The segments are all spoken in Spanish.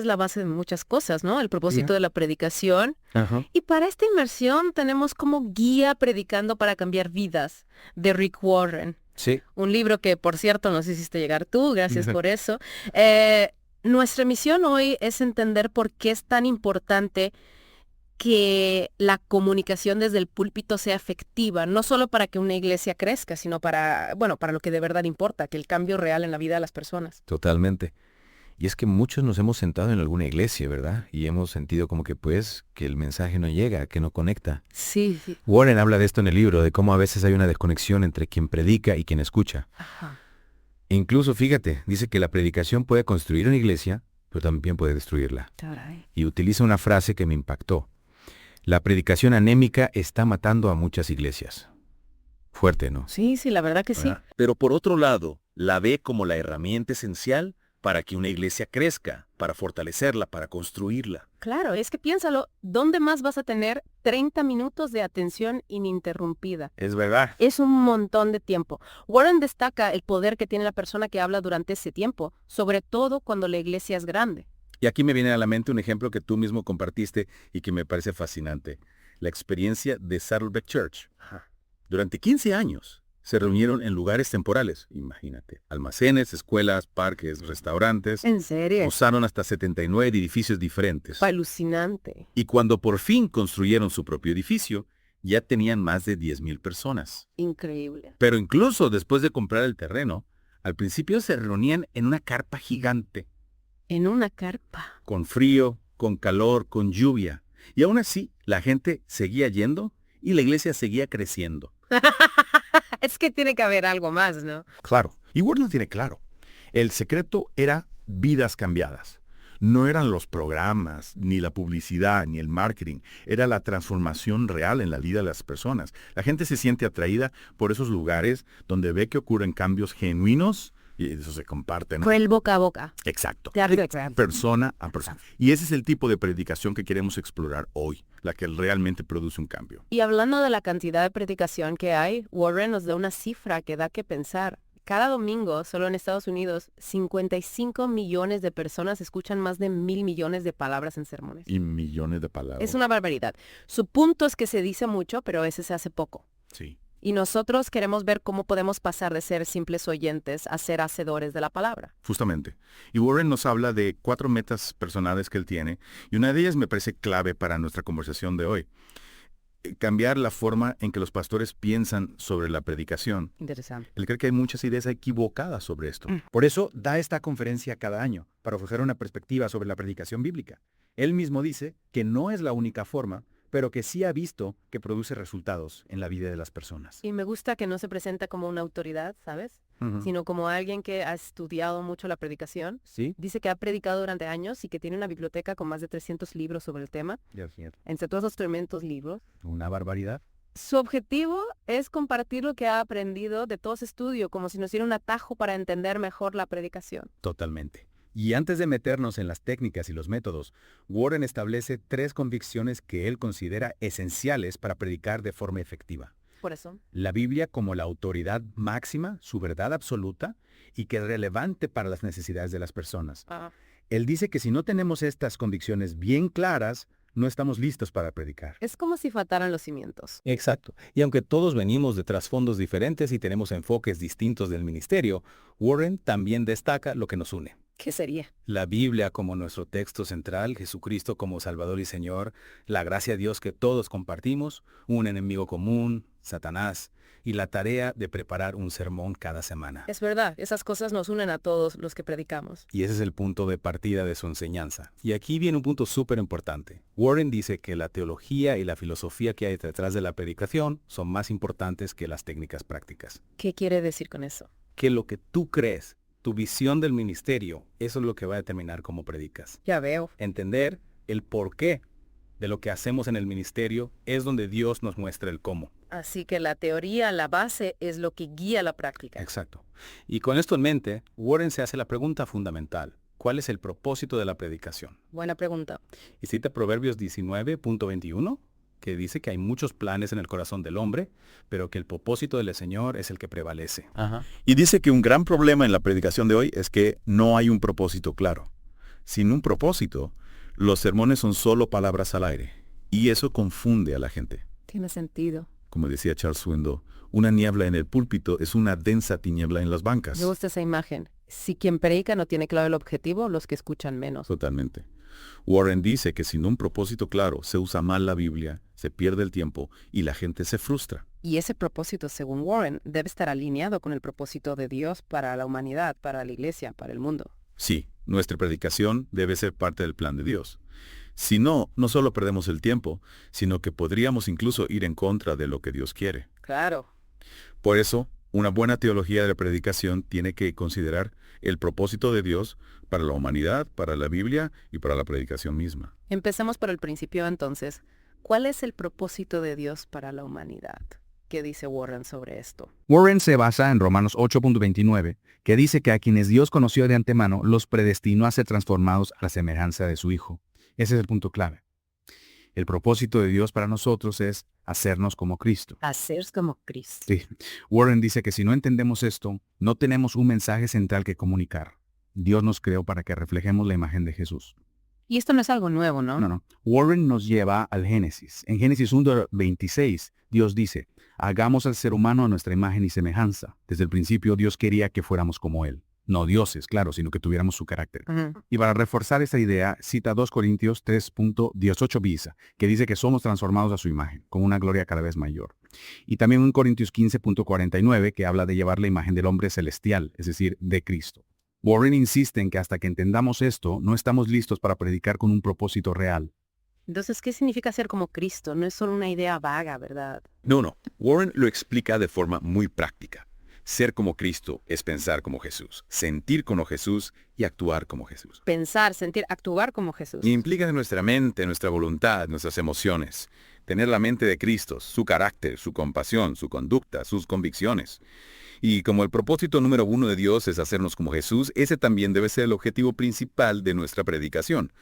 es la base de muchas cosas, ¿no? El propósito Ya. de la predicación. Ajá. Y para esta inmersión tenemos como guía Predicando para cambiar vidas, de Rick Warren. Sí. Un libro que, por cierto, nos hiciste llegar tú, gracias Ujú. por eso. Nuestra misión hoy es entender por qué es tan importante que la comunicación desde el púlpito sea efectiva, no solo para que una iglesia crezca, sino para, bueno, para lo que de verdad importa, que el cambio real en la vida de las personas. Totalmente. Y es que muchos nos hemos sentado en alguna iglesia, ¿verdad? Y hemos sentido como que pues que el mensaje no llega, que no conecta. Sí, sí. Warren habla de esto en el libro, de cómo a veces hay una desconexión entre quien predica y quien escucha. Ajá. E incluso, fíjate, dice que la predicación puede construir una iglesia, pero también puede destruirla. Caray. Y utiliza una frase que me impactó. La predicación anémica está matando a muchas iglesias. Fuerte, ¿no? Sí, sí, la verdad que sí. ¿verdad? Pero por otro lado, la ve como la herramienta esencial para que una iglesia crezca, para fortalecerla, para construirla. Claro, es que piénsalo, ¿dónde más vas a tener 30 minutos de atención ininterrumpida? Es verdad. Es un montón de tiempo. Warren destaca el poder que tiene la persona que habla durante ese tiempo, sobre todo cuando la iglesia es grande. Y aquí me viene a la mente un ejemplo que tú mismo compartiste y que me parece fascinante. La experiencia de Saddleback Church. Durante 15 años se reunieron en lugares temporales, imagínate. Almacenes, escuelas, parques, restaurantes. ¿En serio? Usaron hasta 79 edificios diferentes. Alucinante. Y cuando por fin construyeron su propio edificio, ya tenían más de 10,000 personas. Increíble. Pero incluso después de comprar el terreno, al principio se reunían en una carpa gigante, En una carpa. con frío, con calor, con lluvia. Y aún así, la gente seguía yendo y la iglesia seguía creciendo. Es que tiene que haber algo más, ¿no? Claro, y Ward lo tiene claro. El secreto era vidas cambiadas. No eran los programas, ni la publicidad, ni el marketing. Era la transformación real en la vida de las personas. La gente se siente atraída por esos lugares donde ve que ocurren cambios genuinos y eso se comparte, ¿no? Fue el boca a boca. Exacto. Claro. Persona a persona. Y ese es el tipo de predicación que queremos explorar hoy, la que realmente produce un cambio. Y hablando de la cantidad de predicación que hay, Warren nos da una cifra que da que pensar. Cada domingo, solo en Estados Unidos, 55 millones de personas escuchan más de 1,000 millones de palabras en sermones. Y millones de palabras. Es una barbaridad. Su punto es que se dice mucho, pero a veces se hace poco. Sí. Y nosotros queremos ver cómo podemos pasar de ser simples oyentes a ser hacedores de la palabra. Justamente. Y Warren nos habla de 4 metas personales que él tiene, y una de ellas me parece clave para nuestra conversación de hoy. Cambiar la forma en que los pastores piensan sobre la predicación. Interesante. Él cree que hay muchas ideas equivocadas sobre esto. Por eso da esta conferencia cada año, para ofrecer una perspectiva sobre la predicación bíblica. Él mismo dice que no es la única forma, pero que sí ha visto que produce resultados en la vida de las personas. Y me gusta que no se presenta como una autoridad, ¿sabes? Ujú. Sino como alguien que ha estudiado mucho la predicación. ¿Sí? Dice que ha predicado durante años y que tiene una biblioteca con más de 300 libros sobre el tema. Entre todos los tremendos libros. Una barbaridad. Su objetivo es compartir lo que ha aprendido de todo ese estudio, como si nos diera un atajo para entender mejor la predicación. Totalmente. Y antes de meternos en las técnicas y los métodos, Warren establece 3 convicciones que él considera esenciales para predicar de forma efectiva. Por eso. La Biblia como la autoridad máxima, su verdad absoluta, y que es relevante para las necesidades de las personas. Él dice que si no tenemos estas convicciones bien claras, no estamos listos para predicar. Es como si faltaran los cimientos. Exacto. Y aunque todos venimos de trasfondos diferentes y tenemos enfoques distintos del ministerio, Warren también destaca lo que nos une. ¿Qué sería? La Biblia como nuestro texto central, Jesucristo como Salvador y Señor, la gracia de Dios que todos compartimos, un enemigo común, Satanás, y la tarea de preparar un sermón cada semana. Es verdad, esas cosas nos unen a todos los que predicamos. Y ese es el punto de partida de su enseñanza. Y aquí viene un punto súper importante. Warren dice que la teología y la filosofía que hay detrás de la predicación son más importantes que las técnicas prácticas. ¿Qué quiere decir con eso? Que lo que tú crees, tu visión del ministerio, eso es lo que va a determinar cómo predicas. Ya veo. Entender el porqué de lo que hacemos en el ministerio es donde Dios nos muestra el cómo. Así que la teoría, la base, es lo que guía la práctica. Exacto. Y con esto en mente, Warren se hace la pregunta fundamental. ¿Cuál es el propósito de la predicación? Buena pregunta. Y cita Proverbios 19.21, que dice que hay muchos planes en el corazón del hombre, pero que el propósito del Señor es el que prevalece. Y dice que un gran problema en la predicación de hoy es que no hay un propósito claro. Sin un propósito, los sermones son solo palabras al aire, y eso confunde a la gente. Tiene sentido. Como decía Charles Swindoll, una niebla en el púlpito es una densa tiniebla en las bancas. Me gusta esa imagen. Si quien predica no tiene claro el objetivo, los que escuchan menos. Totalmente. Warren dice que sin un propósito claro se usa mal la Biblia, se pierde el tiempo y la gente se frustra. Y ese propósito, según Warren, debe estar alineado con el propósito de Dios para la humanidad, para la iglesia, para el mundo. Sí, nuestra predicación debe ser parte del plan de Dios. Si no, no solo perdemos el tiempo, sino que podríamos incluso ir en contra de lo que Dios quiere. Claro. Por eso, una buena teología de la predicación tiene que considerar el propósito de Dios para la humanidad, para la Biblia y para la predicación misma. Empecemos por el principio entonces. ¿Cuál es el propósito de Dios para la humanidad? ¿Qué dice Warren sobre esto? Warren se basa en Romanos 8.29, que dice que a quienes Dios conoció de antemano los predestinó a ser transformados a la semejanza de su Hijo. Ese es el punto clave. El propósito de Dios para nosotros es hacernos como Cristo. Hacer como Cristo. Sí. Warren dice que si no entendemos esto, no tenemos un mensaje central que comunicar. Dios nos creó para que reflejemos la imagen de Jesús. Y esto no es algo nuevo, ¿no? No. Warren nos lleva al Génesis. En Génesis 1:26, Dios dice, hagamos al ser humano a nuestra imagen y semejanza. Desde el principio Dios quería que fuéramos como Él. No dioses, claro, sino que tuviéramos su carácter. Y para reforzar esta idea, cita 2 Corintios 3.18 bis, que dice que somos transformados a su imagen, con una gloria cada vez mayor. Y también 1 Corintios 15.49, que habla de llevar la imagen del hombre celestial, es decir, de Cristo. Warren insiste en que hasta que entendamos esto, no estamos listos para predicar con un propósito real. Entonces, ¿qué significa ser como Cristo? No es solo una idea vaga, ¿verdad? No. Warren lo explica de forma muy práctica. Ser como Cristo es pensar como Jesús, sentir como Jesús y actuar como Jesús. Pensar, sentir, actuar como Jesús. Implica nuestra mente, nuestra voluntad, nuestras emociones. Tener la mente de Cristo, su carácter, su compasión, su conducta, sus convicciones. Y como el propósito número 1 de Dios es hacernos como Jesús, ese también debe ser el objetivo principal de nuestra predicación.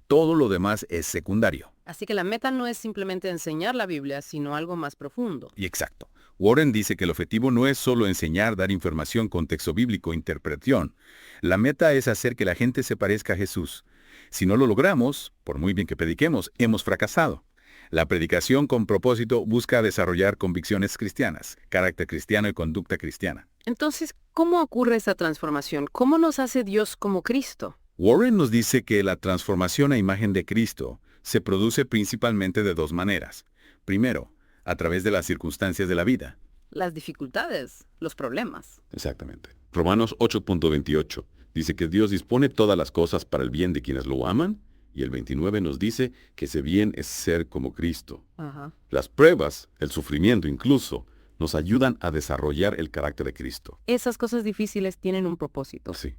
Todo lo demás es secundario. Así que la meta no es simplemente enseñar la Biblia, sino algo más profundo. Y exacto. Warren dice que el objetivo no es solo enseñar, dar información, contexto bíblico, interpretación. La meta es hacer que la gente se parezca a Jesús. Si no lo logramos, por muy bien que prediquemos, hemos fracasado. La predicación con propósito busca desarrollar convicciones cristianas, carácter cristiano y conducta cristiana. Entonces, ¿cómo ocurre esa transformación? ¿Cómo nos hace Dios como Cristo? Warren nos dice que la transformación a imagen de Cristo se produce principalmente de dos maneras. Primero, a través de las circunstancias de la vida. Las dificultades, los problemas. Exactamente. Romanos 8.28 dice que Dios dispone todas las cosas para el bien de quienes lo aman, y el 29 nos dice que ese bien es ser como Cristo. Ajá. Las pruebas, el sufrimiento incluso, nos ayudan a desarrollar el carácter de Cristo. Esas cosas difíciles tienen un propósito. Sí.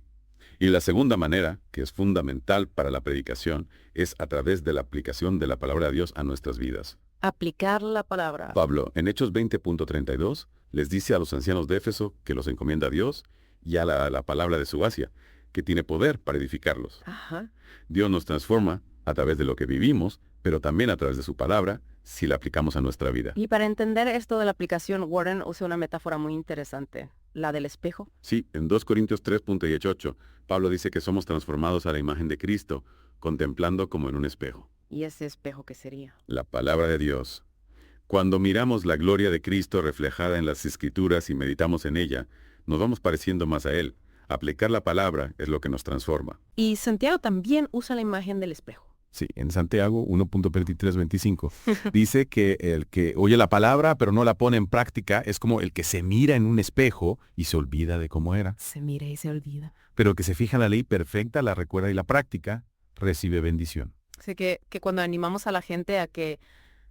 Y la segunda manera, que es fundamental para la predicación, es a través de la aplicación de la palabra de Dios a nuestras vidas. Aplicar la palabra. Pablo, en Hechos 20.32, les dice a los ancianos de Éfeso que los encomienda a Dios y a la palabra de su gracia, que tiene poder para edificarlos. Ajá. Dios nos transforma a través de lo que vivimos, pero también a través de su palabra, si la aplicamos a nuestra vida. Y para entender esto de la aplicación, Warren usa una metáfora muy interesante, la del espejo. Sí, en 2 Corintios 3.18, Pablo dice que somos transformados a la imagen de Cristo, contemplando como en un espejo. ¿Y ese espejo qué sería? La palabra de Dios. Cuando miramos la gloria de Cristo reflejada en las Escrituras y meditamos en ella, nos vamos pareciendo más a Él. Aplicar la palabra es lo que nos transforma. Y Santiago también usa la imagen del espejo. Sí, en Santiago 1.23-25 dice que el que oye la palabra pero no la pone en práctica es como el que se mira en un espejo y se olvida de cómo era. Se mira y se olvida. Pero el que se fija en la ley perfecta, la recuerda y la práctica, recibe bendición. Así que cuando animamos a la gente a que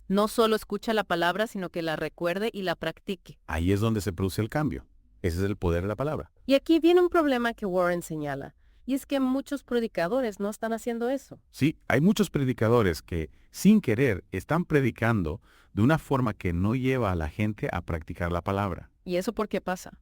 no solo escuche la palabra, sino que la recuerde y la practique. Ahí es donde se produce el cambio. Ese es el poder de la palabra. Y aquí viene un problema que Warren señala. Y es que muchos predicadores no están haciendo eso. Sí, hay muchos predicadores que, sin querer, están predicando de una forma que no lleva a la gente a practicar la palabra. ¿Y eso por qué pasa?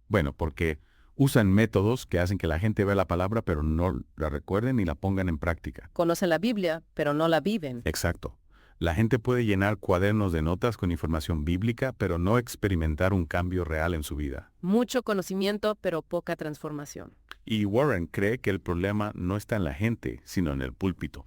Bueno, porque usan métodos que hacen que la gente vea la palabra, pero no la recuerden ni la pongan en práctica. Conocen la Biblia, pero no la viven. Exacto. La gente puede llenar cuadernos de notas con información bíblica, pero no experimentar un cambio real en su vida. Mucho conocimiento, pero poca transformación. Y Warren cree que el problema no está en la gente, sino en el púlpito.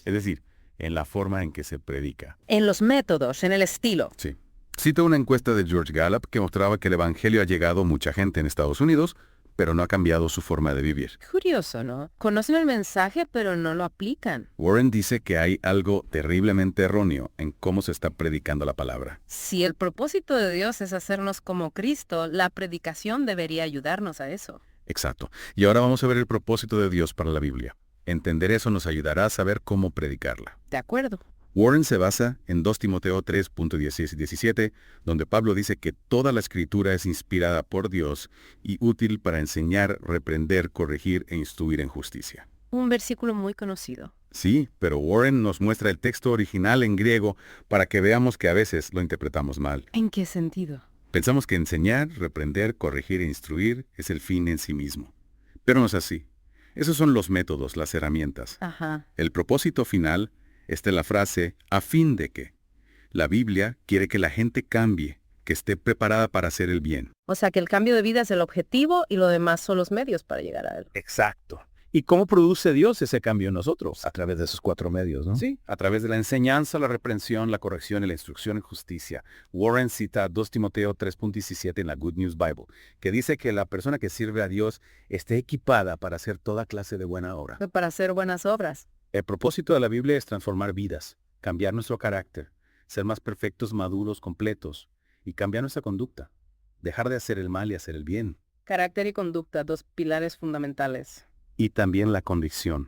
Es decir, en la forma en que se predica. En los métodos, en el estilo. Sí. Cito una encuesta de George Gallup que mostraba que el Evangelio ha llegado a mucha gente en Estados Unidos, pero no ha cambiado su forma de vivir. Curioso, ¿no? Conocen el mensaje, pero no lo aplican. Warren dice que hay algo terriblemente erróneo en cómo se está predicando la palabra. Si el propósito de Dios es hacernos como Cristo, la predicación debería ayudarnos a eso. Exacto. Y ahora vamos a ver el propósito de Dios para la Biblia. Entender eso nos ayudará a saber cómo predicarla. De acuerdo. Warren se basa en 2 Timoteo 3.16 y 17, donde Pablo dice que toda la escritura es inspirada por Dios y útil para enseñar, reprender, corregir e instruir en justicia. Un versículo muy conocido. Sí, pero Warren nos muestra el texto original en griego para que veamos que a veces lo interpretamos mal. ¿En qué sentido? Pensamos que enseñar, reprender, corregir e instruir es el fin en sí mismo. Pero no es así. Esos son los métodos, las herramientas. Ajá. El propósito final está en la frase «a fin de que». La Biblia quiere que la gente cambie, que esté preparada para hacer el bien. O sea que el cambio de vida es el objetivo y lo demás son los medios para llegar a él. Exacto. ¿Y cómo produce Dios ese cambio en nosotros? A través de esos 4 medios, ¿no? Sí, a través de la enseñanza, la reprensión, la corrección y la instrucción en justicia. Warren cita 2 Timoteo 3.17 en la Good News Bible, que dice que la persona que sirve a Dios esté equipada para hacer toda clase de buena obra. Para hacer buenas obras. El propósito de la Biblia es transformar vidas, cambiar nuestro carácter, ser más perfectos, maduros, completos, y cambiar nuestra conducta. Dejar de hacer el mal y hacer el bien. Carácter y conducta, 2 pilares fundamentales. Y también la convicción.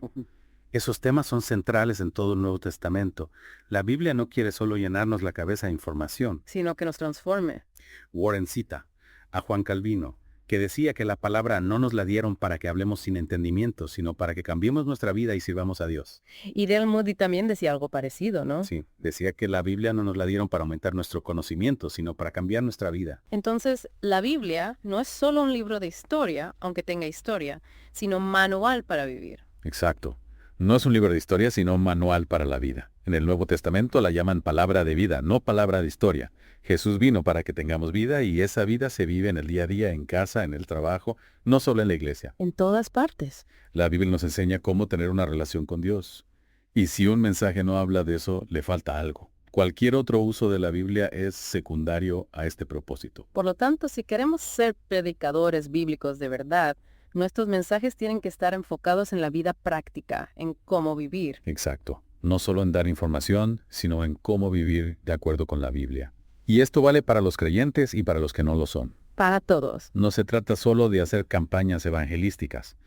Esos temas son centrales en todo el Nuevo Testamento. La Biblia no quiere solo llenarnos la cabeza de información. Sino que nos transforme. Warren cita a Juan Calvino, que decía que la palabra no nos la dieron para que hablemos sin entendimiento, sino para que cambiemos nuestra vida y sirvamos a Dios. Y Del Moody también decía algo parecido, ¿no? Sí, decía que la Biblia no nos la dieron para aumentar nuestro conocimiento, sino para cambiar nuestra vida. Entonces, la Biblia no es solo un libro de historia, aunque tenga historia, sino manual para vivir. Exacto. No es un libro de historia, sino un manual para la vida. En el Nuevo Testamento la llaman palabra de vida, no palabra de historia. Jesús vino para que tengamos vida y esa vida se vive en el día a día, en casa, en el trabajo, no solo en la iglesia. En todas partes. La Biblia nos enseña cómo tener una relación con Dios. Y si un mensaje no habla de eso, le falta algo. Cualquier otro uso de la Biblia es secundario a este propósito. Por lo tanto, si queremos ser predicadores bíblicos de verdad, nuestros mensajes tienen que estar enfocados en la vida práctica, en cómo vivir. Exacto. No solo en dar información, sino en cómo vivir de acuerdo con la Biblia. Y esto vale para los creyentes y para los que no lo son. Para todos. No se trata solo de hacer campañas evangelísticas.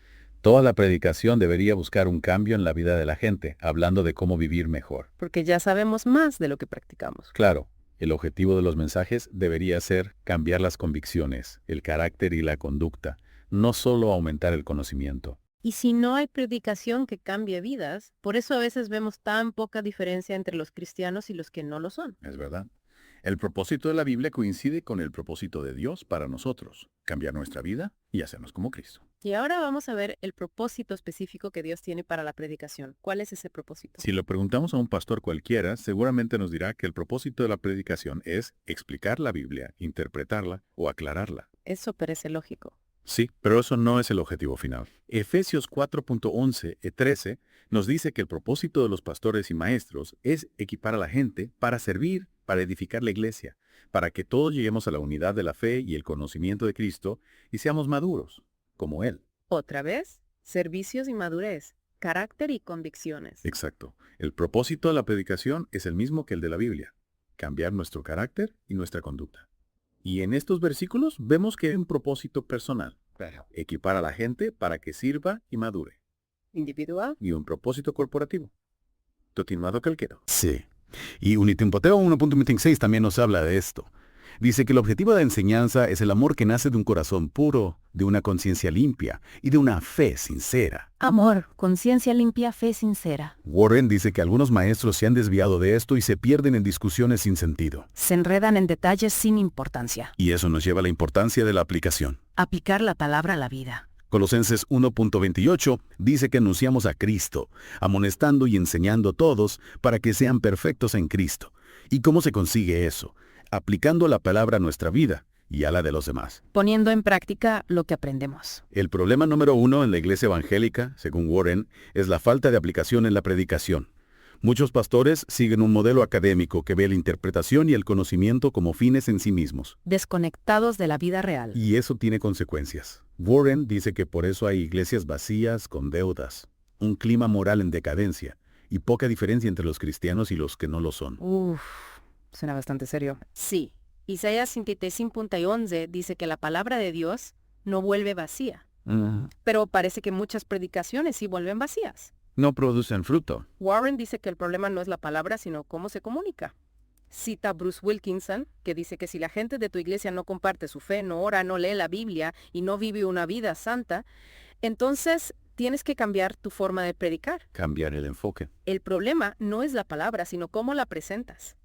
Toda la predicación debería buscar un cambio en la vida de la gente, hablando de cómo vivir mejor. Porque ya sabemos más de lo que practicamos. Claro, el objetivo de los mensajes debería ser cambiar las convicciones, el carácter y la conducta, no solo aumentar el conocimiento. Y si no hay predicación que cambie vidas, por eso a veces vemos tan poca diferencia entre los cristianos y los que no lo son. Es verdad. El propósito de la Biblia coincide con el propósito de Dios para nosotros, cambiar nuestra vida y hacernos como Cristo. Y ahora vamos a ver el propósito específico que Dios tiene para la predicación. ¿Cuál es ese propósito? Si lo preguntamos a un pastor cualquiera, seguramente nos dirá que el propósito de la predicación es explicar la Biblia, interpretarla o aclararla. Eso parece lógico. Sí, pero eso no es el objetivo final. Efesios 4.11 y 13 nos dice que el propósito de los pastores y maestros es equipar a la gente para servir, para edificar la iglesia, para que todos lleguemos a la unidad de la fe y el conocimiento de Cristo y seamos maduros, como Él. Otra vez, servicios y madurez, carácter y convicciones. Exacto. El propósito de la predicación es el mismo que el de la Biblia, cambiar nuestro carácter y nuestra conducta. Y en estos versículos vemos que hay un propósito personal. Claro. Equipar a la gente para que sirva y madure. Individual. Y un propósito corporativo. Continuado calquero. Sí. Y 1 Timoteo 1.26 también nos habla de esto. Dice que el objetivo de la enseñanza es el amor que nace de un corazón puro, de una conciencia limpia y de una fe sincera. Amor, conciencia limpia, fe sincera. Warren dice que algunos maestros se han desviado de esto y se pierden en discusiones sin sentido. Se enredan en detalles sin importancia. Y eso nos lleva a la importancia de la aplicación. Aplicar la palabra a la vida. Colosenses 1.28 dice que anunciamos a Cristo, amonestando y enseñando a todos para que sean perfectos en Cristo. ¿Y cómo se consigue eso? Aplicando la palabra a nuestra vida y a la de los demás. Poniendo en práctica lo que aprendemos. El problema número 1 en la iglesia evangélica, según Warren, es la falta de aplicación en la predicación. Muchos pastores siguen un modelo académico que ve la interpretación y el conocimiento como fines en sí mismos. Desconectados de la vida real. Y eso tiene consecuencias. Warren dice que por eso hay iglesias vacías con deudas, un clima moral en decadencia y poca diferencia entre los cristianos y los que no lo son. Uf, suena bastante serio. Sí, Isaías 55.11 dice que la palabra de Dios no vuelve vacía. Pero parece que muchas predicaciones sí vuelven vacías. No producen fruto. Warren dice que el problema no es la palabra, sino cómo se comunica. Cita a Bruce Wilkinson, que dice que si la gente de tu iglesia no comparte su fe, no ora, no lee la Biblia y no vive una vida santa, entonces tienes que cambiar tu forma de predicar. Cambiar el enfoque. El problema no es la palabra, sino cómo la presentas.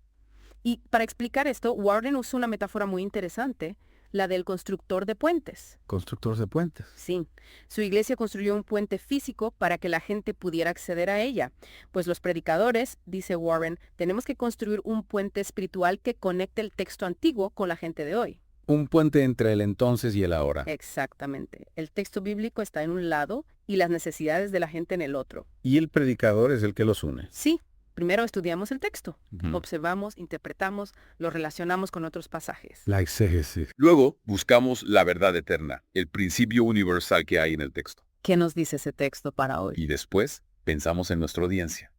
Y para explicar esto, Warren usa una metáfora muy interesante, la del constructor de puentes. Constructores de puentes. Sí, su iglesia construyó un puente físico para que la gente pudiera acceder a ella. Pues los predicadores, dice Warren, tenemos que construir un puente espiritual que conecte el texto antiguo con la gente de hoy. Un puente entre el entonces y el ahora. Exactamente. El texto bíblico está en un lado y las necesidades de la gente en el otro. Y el predicador es el que los une. Sí. Primero estudiamos el texto, observamos, interpretamos, lo relacionamos con otros pasajes. La exégesis. Luego buscamos la verdad eterna, el principio universal que hay en el texto. ¿Qué nos dice ese texto para hoy? Y después pensamos en nuestra audiencia.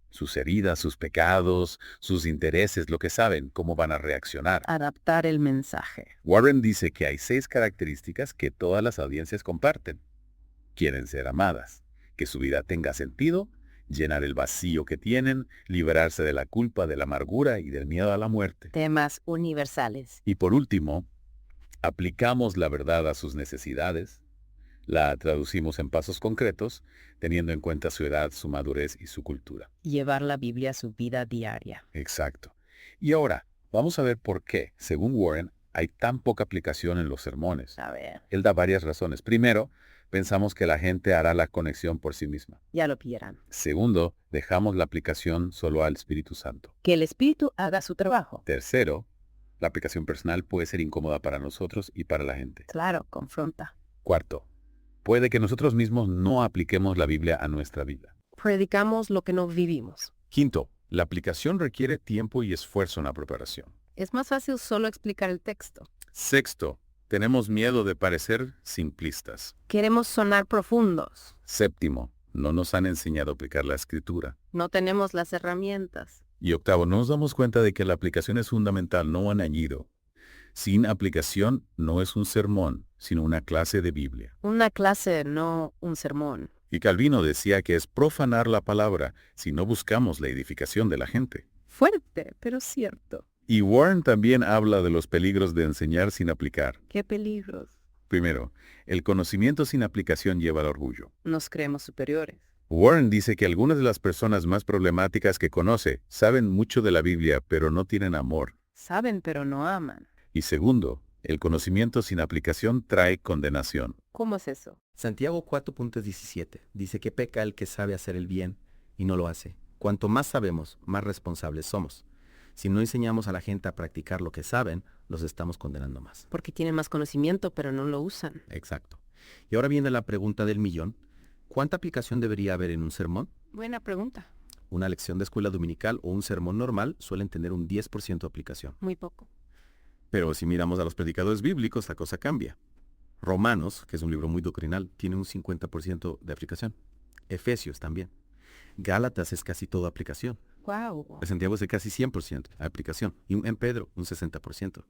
Sus heridas, sus pecados, sus intereses, lo que saben, cómo van a reaccionar. Adaptar el mensaje. Warren dice que hay 6 características que todas las audiencias comparten. Quieren ser amadas, que su vida tenga sentido, llenar el vacío que tienen, liberarse de la culpa, de la amargura y del miedo a la muerte. Temas universales. Y por último, aplicamos la verdad a sus necesidades, la traducimos en pasos concretos, teniendo en cuenta su edad, su madurez y su cultura. Llevar la Biblia a su vida diaria. Exacto. Y ahora, vamos a ver por qué, según Warren, hay tan poca aplicación en los sermones. A ver. Él da varias razones. Primero, pensamos que la gente hará la conexión por sí misma. Ya lo pillarán. Segundo, dejamos la aplicación solo al Espíritu Santo. Que el Espíritu haga su trabajo. Tercero, la aplicación personal puede ser incómoda para nosotros y para la gente. Claro, confronta. Cuarto, puede que nosotros mismos no apliquemos la Biblia a nuestra vida. Predicamos lo que no vivimos. Quinto, la aplicación requiere tiempo y esfuerzo en la preparación. Es más fácil solo explicar el texto. Sexto, tenemos miedo de parecer simplistas. Queremos sonar profundos. Séptimo, no nos han enseñado a aplicar la Escritura. No tenemos las herramientas. Y octavo, no nos damos cuenta de que la aplicación es fundamental, no un añadido. Sin aplicación no es un sermón, sino una clase de Biblia. Una clase, no un sermón. Y Calvino decía que es profanar la palabra si no buscamos la edificación de la gente. Fuerte, pero cierto. Y Warren también habla de los peligros de enseñar sin aplicar. ¿Qué peligros? Primero, el conocimiento sin aplicación lleva al orgullo. Nos creemos superiores. Warren dice que algunas de las personas más problemáticas que conoce saben mucho de la Biblia, pero no tienen amor. Saben, pero no aman. Y segundo, el conocimiento sin aplicación trae condenación. ¿Cómo es eso? Santiago 4.17 dice que peca el que sabe hacer el bien y no lo hace. Cuanto más sabemos, más responsables somos. Si no enseñamos a la gente a practicar lo que saben, los estamos condenando más. Porque tienen más conocimiento, pero no lo usan. Exacto. Y ahora viene la pregunta del millón. ¿Cuánta aplicación debería haber en un sermón? Buena pregunta. Una lección de escuela dominical o un sermón normal suelen tener un 10% de aplicación. Muy poco. Pero si miramos a los predicadores bíblicos, la cosa cambia. Romanos, que es un libro muy doctrinal, tiene un 50% de aplicación. Efesios también. Gálatas es casi toda aplicación. Wow. Santiago es de casi 100% de aplicación. Y en Pedro, un 60%.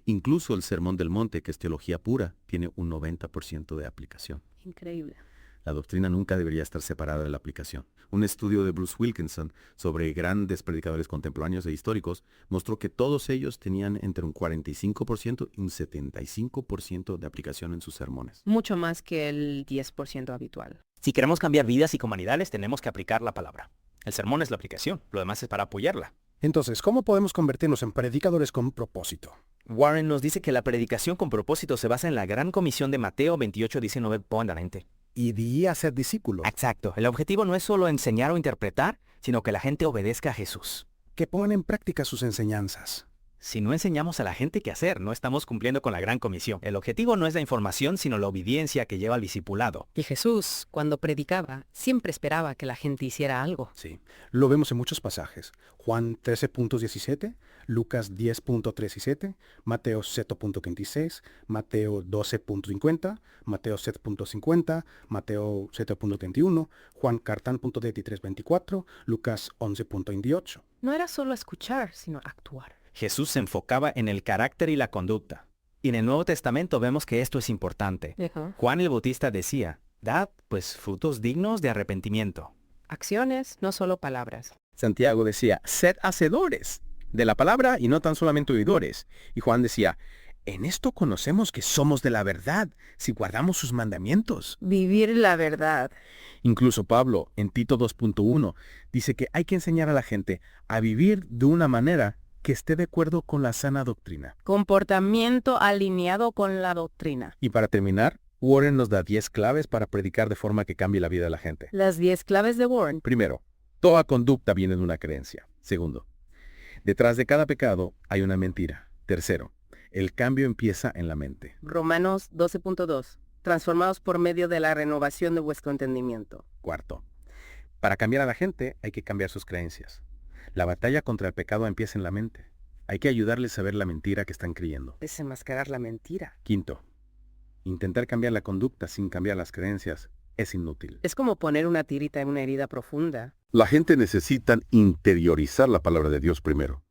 Incluso el Sermón del Monte, que es teología pura, tiene un 90% de aplicación. Increíble. La doctrina nunca debería estar separada de la aplicación. Un estudio de Bruce Wilkinson sobre grandes predicadores contemporáneos e históricos mostró que todos ellos tenían entre un 45% y un 75% de aplicación en sus sermones. Mucho más que el 10% habitual. Si queremos cambiar vidas y comunidades, tenemos que aplicar la palabra. El sermón es la aplicación, lo demás es para apoyarla. Entonces, ¿cómo podemos convertirnos en predicadores con propósito? Warren nos dice que la predicación con propósito se basa en la gran comisión de Mateo 28:19 pondamente. Y di a ser discípulos. Exacto. El objetivo no es solo enseñar o interpretar, sino que la gente obedezca a Jesús. Que pongan en práctica sus enseñanzas. Si no enseñamos a la gente qué hacer, no estamos cumpliendo con la gran comisión. El objetivo no es la información, sino la obediencia que lleva al discipulado. Y Jesús, cuando predicaba, siempre esperaba que la gente hiciera algo. Sí, lo vemos en muchos pasajes. Juan 13.17, Lucas 10.37, Mateo 7.26, Mateo 12.50, Mateo 7.50, Mateo 7.31, Juan cartán.23.24, Lucas 11.28. No era solo escuchar, sino actuar. Jesús se enfocaba en el carácter y la conducta. Y en el Nuevo Testamento vemos que esto es importante. Juan el Bautista decía, dad, pues, frutos dignos de arrepentimiento. Acciones, no solo palabras. Santiago decía, sed hacedores de la palabra y no tan solamente oidores. Y Juan decía, en esto conocemos que somos de la verdad, si guardamos sus mandamientos. Vivir la verdad. Incluso Pablo, en Tito 2.1, dice que hay que enseñar a la gente a vivir de una manera que esté de acuerdo con la sana doctrina. Comportamiento alineado con la doctrina. Y para terminar, Warren nos da 10 claves para predicar de forma que cambie la vida de la gente. Las 10 claves de Warren. Primero, toda conducta viene de una creencia. Segundo, detrás de cada pecado hay una mentira. Tercero, el cambio empieza en la mente. Romanos 12.2. Transformados por medio de la renovación de vuestro entendimiento. Cuarto, para cambiar a la gente hay que cambiar sus creencias. La batalla contra el pecado empieza en la mente. Hay que ayudarles a ver la mentira que están creyendo. Desenmascarar la mentira. Quinto, intentar cambiar la conducta sin cambiar las creencias es inútil. Es como poner una tirita en una herida profunda. La gente necesita interiorizar la palabra de Dios primero.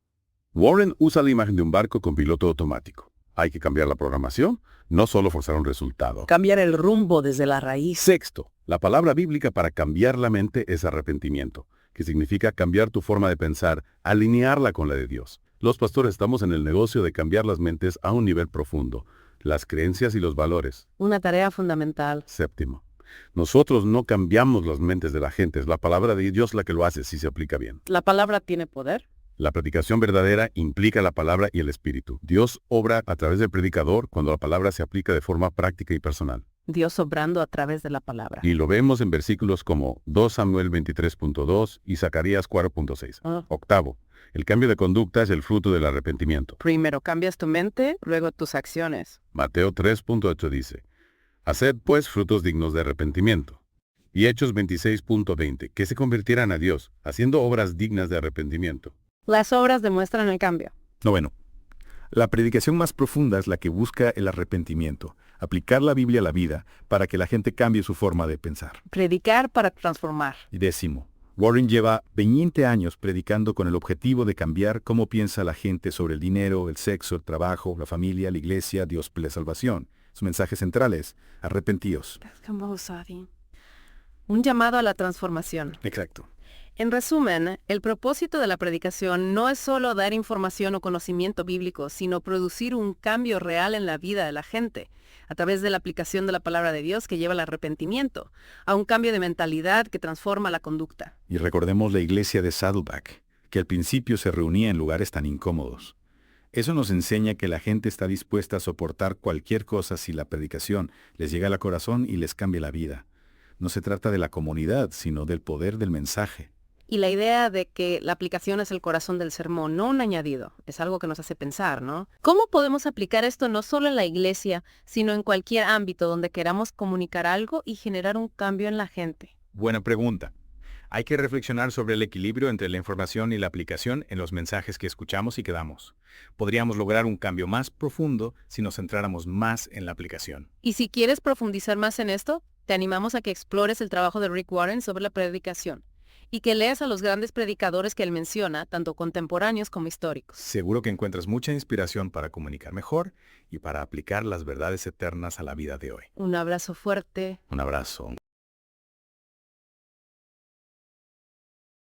Warren usa la imagen de un barco con piloto automático. Hay que cambiar la programación, no solo forzar un resultado. Cambiar el rumbo desde la raíz. Sexto, la palabra bíblica para cambiar la mente es arrepentimiento, que significa cambiar tu forma de pensar, alinearla con la de Dios. Los pastores estamos en el negocio de cambiar las mentes a un nivel profundo, las creencias y los valores. Una tarea fundamental. Séptimo, nosotros no cambiamos las mentes de la gente, es la palabra de Dios la que lo hace si se aplica bien. ¿La palabra tiene poder? La predicación verdadera implica la palabra y el espíritu. Dios obra a través del predicador cuando la palabra se aplica de forma práctica y personal. Dios obrando a través de la palabra. Y lo vemos en versículos como 2 Samuel 23.2 y Zacarías 4.6. Octavo, el cambio de conducta es el fruto del arrepentimiento. Primero cambias tu mente, luego tus acciones. Mateo 3.8 dice, haced pues frutos dignos de arrepentimiento. Y Hechos 26.20, que se convirtieran a Dios, haciendo obras dignas de arrepentimiento. Las obras demuestran el cambio. Noveno. La predicación más profunda es la que busca el arrepentimiento, aplicar la Biblia a la vida para que la gente cambie su forma de pensar. Predicar para transformar. Y décimo, Warren lleva 20 años predicando con el objetivo de cambiar cómo piensa la gente sobre el dinero, el sexo, el trabajo, la familia, la iglesia, Dios y la salvación. Su mensaje central es, arrepentíos. Un llamado a la transformación. Exacto. En resumen, el propósito de la predicación no es solo dar información o conocimiento bíblico, sino producir un cambio real en la vida de la gente, a través de la aplicación de la palabra de Dios que lleva al arrepentimiento, a un cambio de mentalidad que transforma la conducta. Y recordemos la iglesia de Saddleback, que al principio se reunía en lugares tan incómodos. Eso nos enseña que la gente está dispuesta a soportar cualquier cosa si la predicación les llega al corazón y les cambia la vida. No se trata de la comunidad, sino del poder del mensaje. Y la idea de que la aplicación es el corazón del sermón, no un añadido, es algo que nos hace pensar, ¿no? ¿Cómo podemos aplicar esto no solo en la iglesia, sino en cualquier ámbito donde queramos comunicar algo y generar un cambio en la gente? Buena pregunta. Hay que reflexionar sobre el equilibrio entre la información y la aplicación en los mensajes que escuchamos y que damos. Podríamos lograr un cambio más profundo si nos centráramos más en la aplicación. Y si quieres profundizar más en esto, te animamos a que explores el trabajo de Rick Warren sobre la predicación y que leas a los grandes predicadores que él menciona, tanto contemporáneos como históricos. Seguro que encuentras mucha inspiración para comunicar mejor y para aplicar las verdades eternas a la vida de hoy. Un abrazo fuerte. Un abrazo.